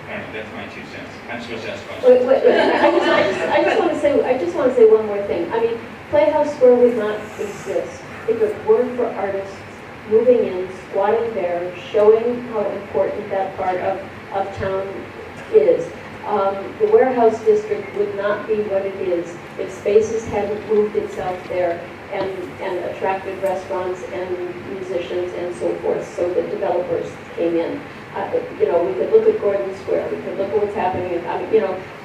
I don't know. That's my 2 cents. I'm supposed to ask questions. Wait. I just want to say one more thing. I mean, Playhouse Square would not exist if it weren't for artists moving in, squatting there, showing how important that part of town is. The warehouse district would not be what it is if Spaces hadn't moved itself there and attracted restaurants and musicians and so forth, so that developers came in. We could look at Gordon Square, we could look at what's happening.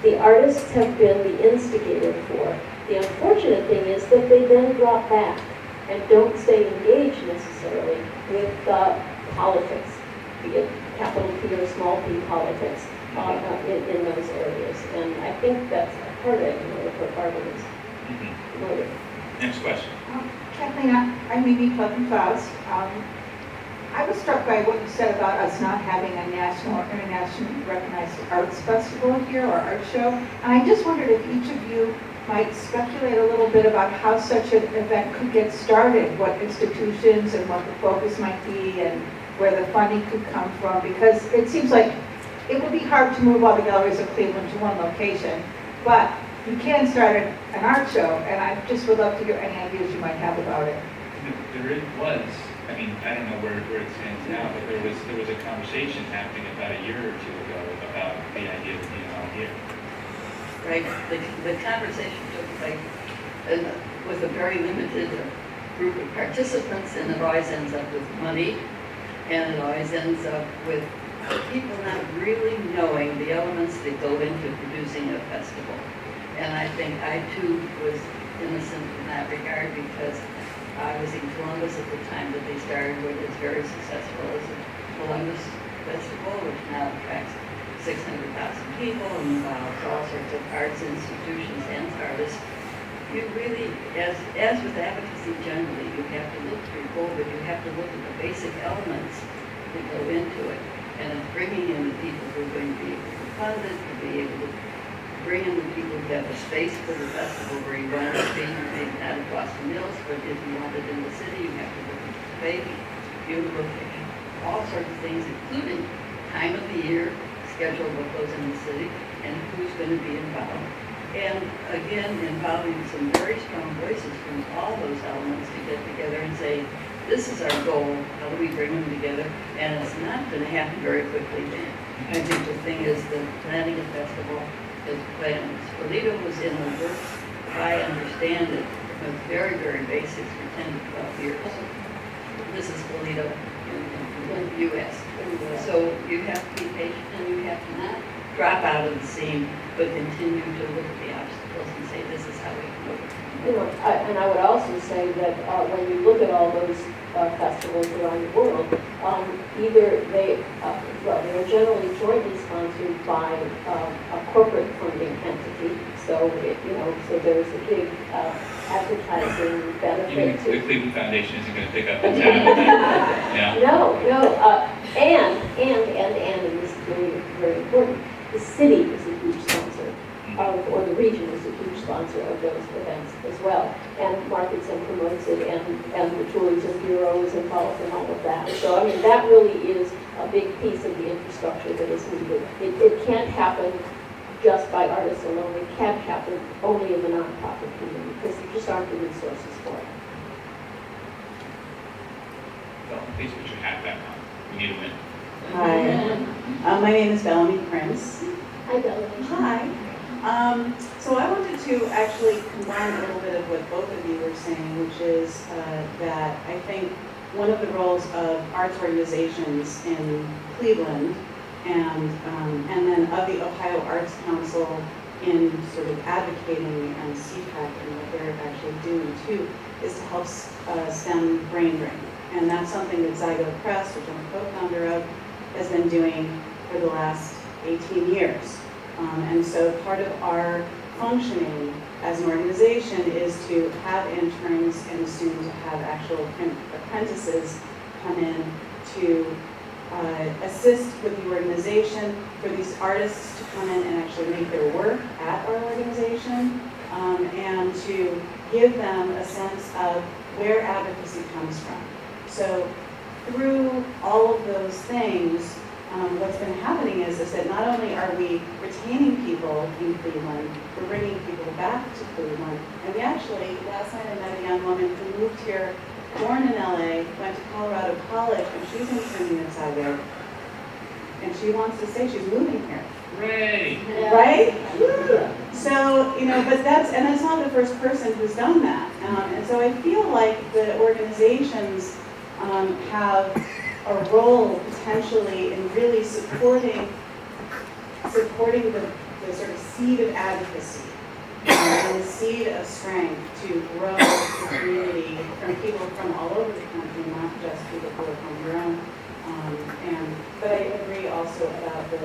The artists have been the instigator for. The unfortunate thing is that they then drop back and don't stay engaged necessarily with politics, be it capital P or small p politics in those areas. And I think that's part of it, what Barbara's motive. Next question. Kathleen, I may be talking fast. I was struck by what you said about us not having a national or internationally recognized arts festival here or art show. And I just wondered if each of you might speculate a little bit about how such an event could get started, what institutions and what the focus might be and where the funding could come from, because it seems like it would be hard to move all the galleries of Cleveland to one location, but you can start an art show, and I just would love to hear any ideas you might have about it. There was, I mean, I don't know where it stands now, but there was a conversation happening about a year or two ago about the idea of being on here. Right, the conversation took place with a very limited group of participants, and it always ends up with money, and it always ends up with people not really knowing the elements that go into producing a festival. And I think I too was innocent in that regard, because I was in Columbus at the time that they started what is very successful as a Columbus Festival, which now attracts 600,000 people and involves all sorts of arts institutions and artists. You really, as with advocacy generally, you have to look through both, but you have to look at the basic elements that go into it. And it's bringing in the people who are going to be able to fund it, to be able to bring in the people who have a space for the festival where you want it to be, maybe not at Boston Mills, but if you want it in the city, you have to look at the space. You look at all sorts of things, including time of the year, schedule what goes in the city, and who's going to be involved. And again, involving some very strong voices from all those elements to get together and say, this is our goal, how do we bring them together? And it's not going to happen very quickly. I think the thing is that planning a festival is planned. Polito was in the works, if I understand it, with very, very basics for 10 to 12 years. This is Polito in the U.S. So you have to be patient, and you have to not drop out of the scene, but continue to look at the obstacles and say, this is how we can overcome it. You know, and I would also say that when you look at all those festivals around the world, either they're generally jointly sponsored by a corporate funding entity. So so there's a big advertising benefit. Even the Cleveland Foundation isn't going to pick up the tab on that. Yeah. No, and this is really very important. The city is a huge sponsor or the region is a huge sponsor of those events as well, and markets and promotes it, and the tourism bureau is involved in all of that. So I mean, that really is a big piece of the infrastructure that is needed. It can't happen just by artists alone. It can't happen only in the nonprofit community because there just aren't the resources for it. Well, please put your hat back on. We need a minute. Hi, my name is Bellamy Prince. Hi, Bellamy. Hi. So I wanted to actually combine a little bit of what both of you were saying, which is that I think one of the roles of arts organizations in Cleveland and then of the Ohio Arts Council in sort of advocating and CPAC and what they're actually doing too, is to help stem brain drain. And that's something that Zygo Press, which I'm a co-founder of, has been doing for the last 18 years. And so part of our functioning as an organization is to have interns and soon to have actual apprentices come in to assist with the organization, for these artists to come in and actually make their work at our organization, and to give them a sense of where advocacy comes from. So through all of those things, what's been happening is that not only are we retaining people in Cleveland, we're bringing people back to Cleveland. And we actually, last night I met a young woman who moved here, born in LA, went to Colorado College, and she's interning at Zygo. And she wants to say she's moving here. Hooray! Right? So, but that's not the first person who's done that. And so I feel like the organizations have a role potentially in really supporting the sort of seed of advocacy and the seed of strength to grow the community from people from all over the country, not just people who are from your own. But I agree also about the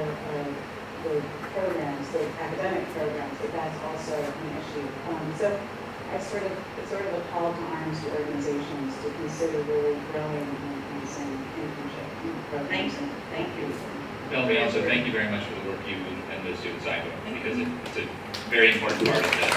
programs, the academic programs, that's also an issue. So it's sort of a call to arms to organizations to consider really growing and enhancing let me also thank you very much for the work you and the students I do, because it's a very important part of this.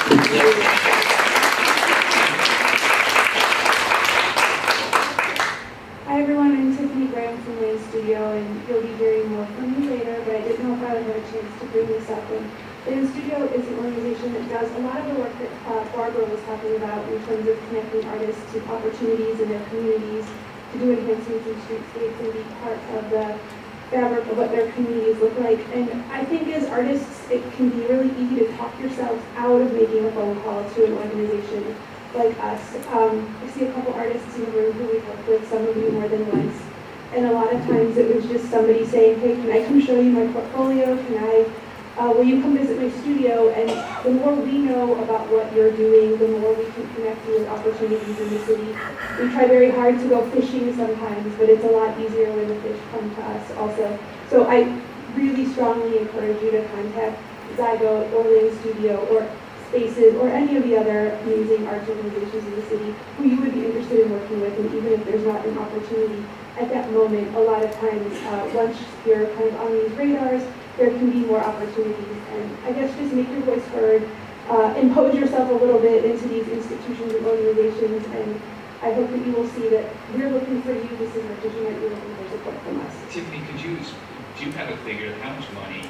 Hi everyone, I'm Tiffany Graham from Lane Studio, and you'll be hearing more from me later, but I didn't know if I would have a chance to bring this up. And Lane Studio is an organization that does a lot of the work that Barbara was talking about in terms of connecting artists to opportunities in their communities, to do enhancements in streetscapes and be part of the fabric of what their communities look like. And I think as artists, it can be really easy to talk yourselves out of making a phone call to an organization like us. I see a couple artists in the room who we've worked with, some of you more than once. And a lot of times it was just somebody saying, hey, can I come show you my portfolio? Will you come visit my studio? And the more we know about what you're doing, the more we can connect you with opportunities in the city. We try very hard to go fishing sometimes, but it's a lot easier when the fish come to us also. So I really strongly encourage you to contact Zygo or Lane Studio or Spaces or any of the other amazing arts organizations in the city who you would be interested in working with. And even if there's not an opportunity at that moment, a lot of times once you're kind of on these radars, there can be more opportunities. And I guess just make your voice heard, impose yourself a little bit into these institutions and organizations, and I hope that you will see that we're looking for you just as much as you might be looking for support from us. Tiffany, do you have a figure how much money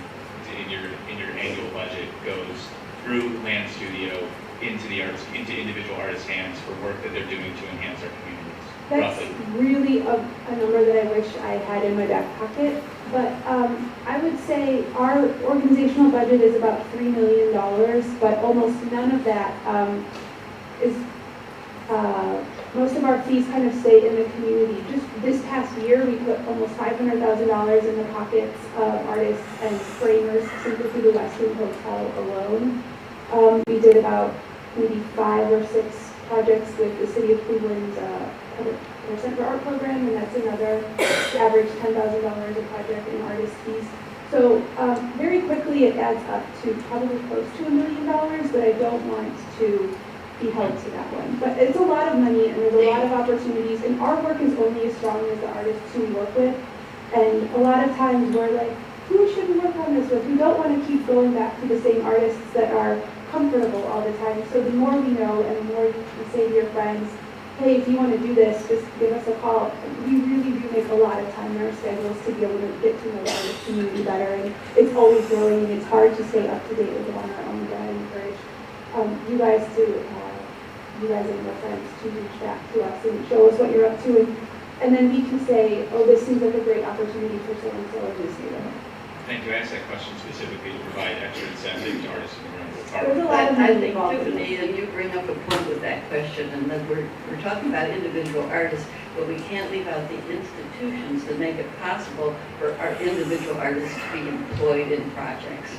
in your annual budget goes through Land Studio into individual artists' hands for work that they're doing to enhance our communities? That's roughly? really a number that I wish I had in my back pocket, but I would say our organizational budget is about $3 million, but almost none of that is, most of our fees kind of stay in the community. Just this past year, we put almost $500,000 in the pockets of artists and framers simply through the Westin Hotel alone. We did about maybe 5 or 6 projects with the City of Cleveland's Center Art Program, and that's another average $10,000 a project in artist fees. So very quickly it adds up to probably close to $1 million, but I don't want to be held to that one. But it's a lot of money and there's a lot of opportunities, and our work is only as strong as the artists who we work with. And a lot of times we're like, who should we work on this with? We don't want to keep going back to the same artists that are comfortable all the time. So the more we know and the more you can say to your friends, hey, if you want to do this, just give us a call. We really do make a lot of time in our schedules to be able to get to know the artist community better, and it's always growing, and it's hard to stay up to date with it on our own, but I encourage you guys and your friends to reach back to us and show us what you're up to, and then we can say, oh, this seems like a great opportunity for so-and-so in this neighborhood. Thank you. I asked that question specifically to provide extra incentive to artists in the room. There's a lot But of I money think, involved in Tiffany, this. and you bring up a point with that question, and that we're talking about individual artists, but we can't leave out the institutions that make it possible for our individual artists to be employed in projects.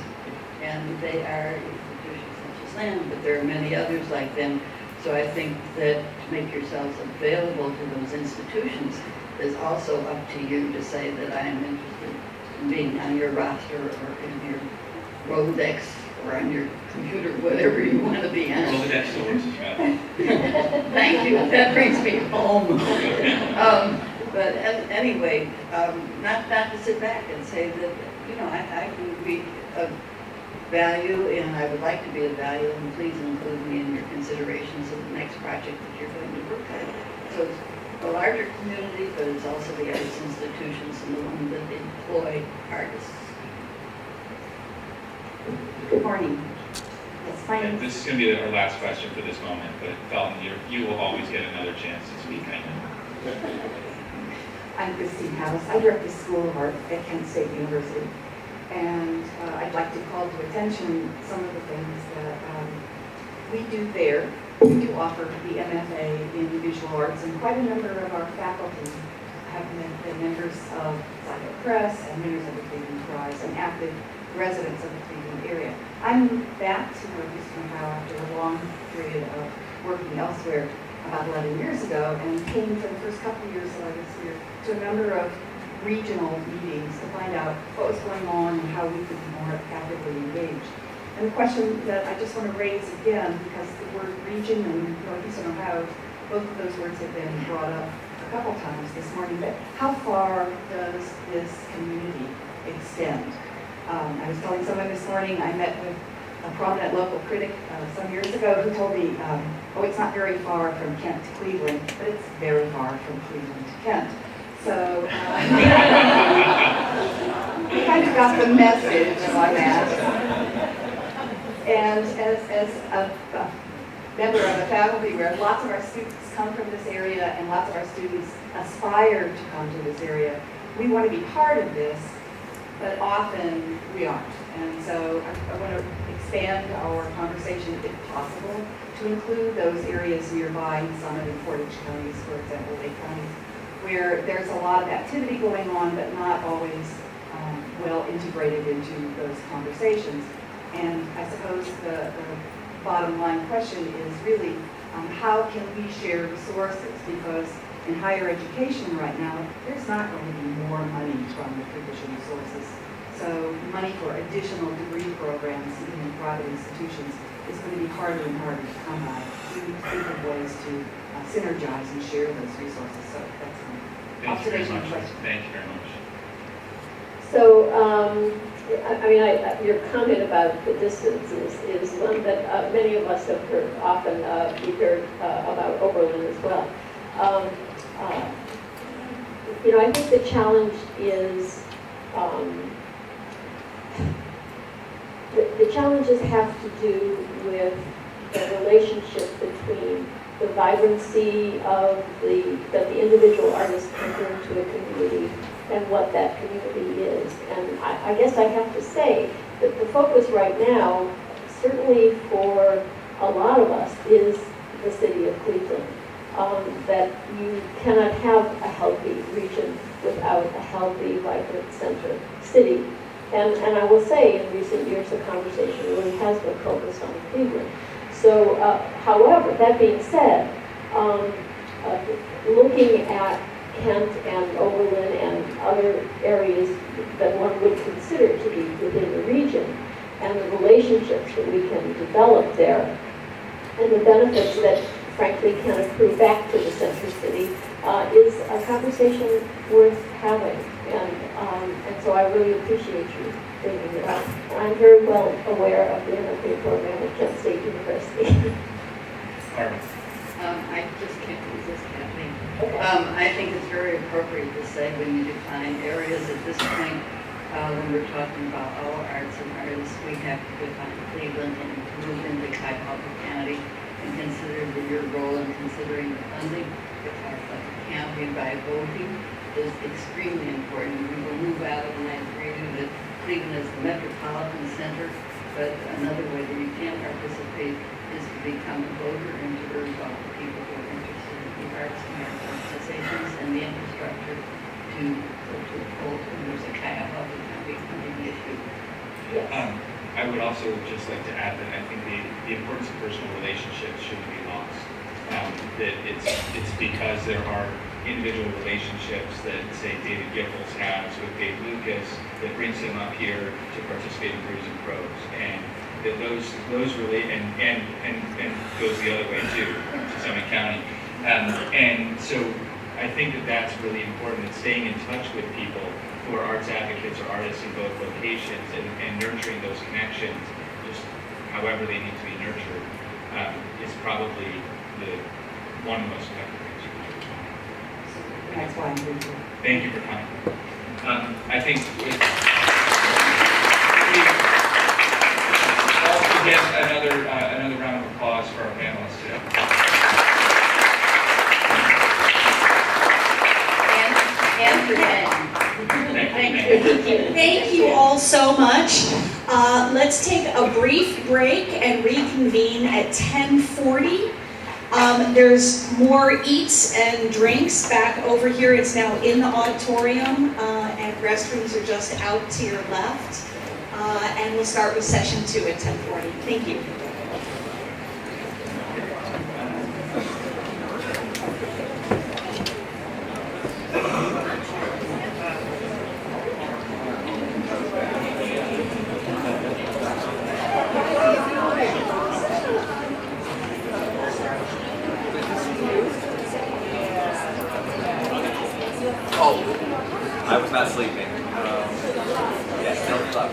And they are institutions such as LAM, but there are many others like them. So I think that to make yourselves available to those institutions is also up to you to say that I am interested in being on your roster or in your Rolodex or on your computer, whatever you want to be on. Well, that still works as well. Thank you, that brings me home. But anyway, not to sit back and say that, you know, I can be of value and I would like to be of value, and please include me in your considerations of the next project that you're going to work on. So it's a larger community, but it's also the arts institutions and the ones that employ artists. Good morning. Yes, my And name this is going to be our last question for this moment, but Felton, you will always get another chance to speak, I know. I'm Christine Hallis. I direct the School of Art at Kent State University. And I'd like to call to attention some of the things that we do there. We do offer the MFA in visual arts, and quite a number of our faculty have been members of Zygo Press and members of the Cleveland Prize and active residents of the Cleveland area. I moved back to Northeastern Ohio after a long period of working elsewhere about 11 years ago, and came for the first couple of years that I was here to a number of regional meetings to find out what was going on and how we could be more actively engaged. And the question that I just want to raise again, because the word region and Northeastern Ohio, both of those words have been brought up a couple times this morning, but how far does this community extend. I was telling someone this morning, I met with a prominent local critic some years ago who told me, oh, it's not very far from Kent to Cleveland, but it's very far from Cleveland to Kent. So we kind of got the message on that. And as a member of a faculty where lots of our students come from this area and lots of our students aspire to come to this area, we want to be part of this, but often we aren't. And so I want to expand our conversation, if possible, to include those areas nearby, Summit and Portage counties, for example, Lake County, where there's a lot of activity going on, but not always well integrated into those conversations. And I suppose the bottom line question is really how can we share resources? Because in higher education right now, there's not going to be more money from the traditional sources. So money for additional degree programs, even in private institutions, is going to be harder and harder to come by. We need to think of ways to synergize and share those resources. So that's an observation question. Thank you very much. So, your comment about the distances is one that many of us have heard often. We've heard about Oberlin as well. I think the challenge is the challenges have to do with the relationship between the vibrancy of that the individual artist can bring to a community and what that community is. And I guess I have to say that the focus right now, certainly for a lot of us, is the city of Cleveland. That you cannot have a healthy region without a healthy, vibrant center city. And I will say, in recent years, the conversation really has been focused on Cleveland. So, however, that being said, looking at Kent and Oberlin and other areas that one would consider to be within the region, and the relationships that we can develop there, and the benefits that frankly can accrue back to the center city, is a conversation worth having. And so I really appreciate you bringing it up. I'm very well aware of the MFA program at Kent State University. I just can't resist Kathleen. Okay. I think it's very appropriate to say when you define areas at this point, when we're talking about all arts and artists, we have to define Cleveland and move into Cuyahoga County and consider your role in considering the funding for Cuyahoga County by voting is extremely important. We will move out, and I agree that Cleveland is the metropolitan center, but another way that you can participate is to become a voter and to involve people who are interested in the arts and arts organizations and the infrastructure to go to the poll when there's a Cuyahoga County funding issue. Yes. I would also just like to add that I think the importance of personal relationships shouldn't be lost. That it's because there are individual relationships that, say, David Giffords has with Dave Lucas that brings him up here to participate in Brews and Pros, and that those relate and goes the other way too to Summit County, and so I think that that's really important. That staying in touch with people who are arts advocates or artists in both locations and nurturing those connections, just however they need to be nurtured, is probably one of the most effective things you can do. That's why I'm here. Thank you for coming. I think we also get another round of applause for our panelists today. And for Dan. Thank you all so much. Let's take a brief break and reconvene at 10:40. There's more eats and drinks back over here. It's now in the auditorium, and restrooms are just out to your left. And we'll start with session 2 at 10:40. Thank you. I was not sleeping. Yes, don't stop.